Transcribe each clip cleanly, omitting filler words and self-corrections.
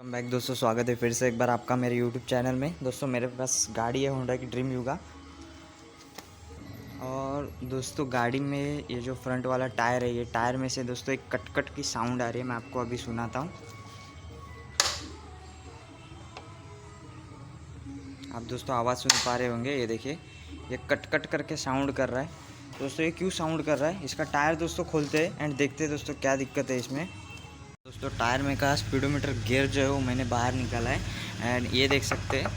Welcome back दोस्तों, स्वागत है फिर से एक बार आपका मेरे YouTube चैनल में। दोस्तों मेरे पास गाड़ी है होंडा की ड्रीम युगा। और दोस्तों गाड़ी में ये जो फ्रंट वाला टायर है, ये टायर में से दोस्तों एक कट कट की साउंड आ रही है। मैं आपको अभी सुनाता हूँ। आप दोस्तों आवाज़ सुन पा रहे होंगे। ये देखिए, ये कट कट करके साउंड कर रहा है। दोस्तों ये क्यों साउंड कर रहा है, इसका टायर दोस्तों खोलते हैं एंड देखते हैं दोस्तों क्या दिक्कत है इसमें। दोस्तों टायर में का स्पीडोमीटर गियर जो है वो मैंने बाहर निकाला है एंड ये देख सकते हैं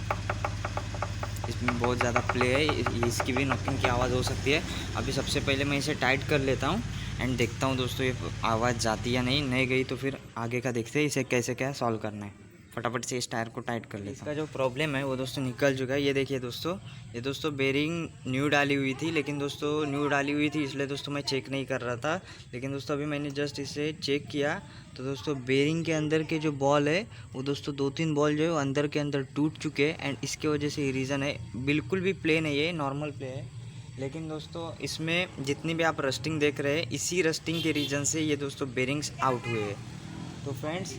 इसमें बहुत ज़्यादा प्ले है। इसकी भी नॉकिंग की आवाज़ हो सकती है। अभी सबसे पहले मैं इसे टाइट कर लेता हूँ एंड देखता हूँ दोस्तों ये आवाज़ जाती या नहीं गई तो फिर आगे का देखते हैं इसे कैसे क्या सॉल्व करना है। फटाफट से इस टायर को टाइट कर लेता हूँ। इसका जो प्रॉब्लम है वो दोस्तों निकल चुका है। ये देखिए दोस्तों, ये दोस्तों बेरिंग न्यू डाली हुई थी, लेकिन दोस्तों न्यू डाली हुई थी इसलिए दोस्तों मैं चेक नहीं कर रहा था। लेकिन दोस्तों अभी मैंने जस्ट इसे चेक किया तो दोस्तों बेरिंग के अंदर के जो बॉल है वो दोस्तों 2-3 बॉल जो है वो अंदर के अंदर टूट चुके हैं एंड इसके वजह से ये रीज़न है। बिल्कुल भी प्ले नहीं है, नॉर्मल प्ले है। लेकिन दोस्तों इसमें जितनी भी आप रस्टिंग देख रहे हैं, इसी रस्टिंग के रीज़न से ये दोस्तों बेरिंग्स आउट हुए हैं। तो फ्रेंड्स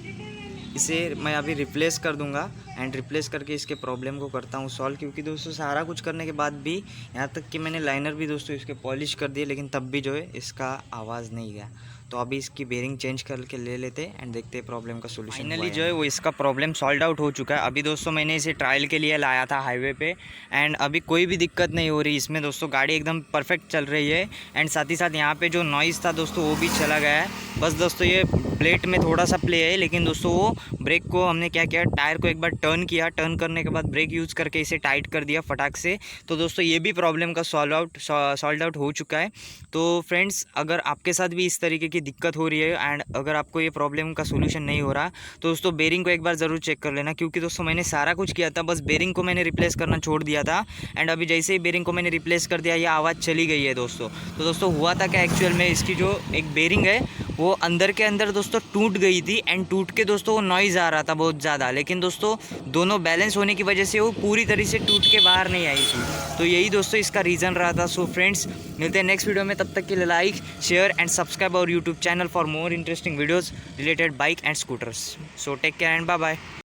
इसे मैं अभी रिप्लेस कर दूंगा एंड रिप्लेस करके इसके प्रॉब्लम को करता हूँ सॉल्व। क्योंकि दोस्तों सारा कुछ करने के बाद भी, यहाँ तक कि मैंने लाइनर भी दोस्तों इसके पॉलिश कर दिए, लेकिन तब भी जो है इसका आवाज़ नहीं गया। तो अभी इसकी बेरिंग चेंज करके ले लेते एंड देखते हैं प्रॉब्लम का सोल्यूशन। फाइनली जो है वो इसका प्रॉब्लम सॉल्व आउट हो चुका है। अभी दोस्तों मैंने इसे ट्रायल के लिए लाया था हाईवे पे एंड अभी कोई भी दिक्कत नहीं हो रही इसमें। दोस्तों गाड़ी एकदम परफेक्ट चल रही है एंड साथ ही साथ यहाँ पे जो नॉइज़ था दोस्तों वो भी चला गया है। बस दोस्तों ये प्लेट में थोड़ा सा प्ले है, लेकिन दोस्तों वो ब्रेक को हमने क्या किया, टायर को एक बार टर्न किया, टर्न करने के बाद ब्रेक यूज़ करके इसे टाइट कर दिया फटाक से। तो दोस्तों ये भी प्रॉब्लम का सॉल्व आउट हो चुका है। तो फ्रेंड्स अगर आपके साथ भी इस तरीके की दिक्कत हो रही है एंड अगर आपको ये प्रॉब्लम का सोल्यूशन नहीं हो रहा तो दोस्तों बेरिंग को एक बार ज़रूर चेक कर लेना। क्योंकि दोस्तों मैंने सारा कुछ किया था, बस बेरिंग को मैंने रिप्लेस करना छोड़ दिया था एंड अभी जैसे ही बेरिंग को मैंने रिप्लेस कर दिया ये आवाज़ चली गई है दोस्तों। तो दोस्तों हुआ था क्या, एक्चुअल में इसकी जो एक बेरिंग है वो अंदर के अंदर दोस्तों टूट गई थी एंड टूट के दोस्तों वो नॉइज़ आ रहा था बहुत ज़्यादा। लेकिन दोस्तों दोनों बैलेंस होने की वजह से वो पूरी तरह से टूट के बाहर नहीं आई थी। तो यही दोस्तों इसका रीज़न रहा था। सो फ्रेंड्स मिलते हैं नेक्स्ट वीडियो में, तब तक के लिए like share and subscribe our YouTube channel for more interesting videos related bike and scooters. So take care and bye bye.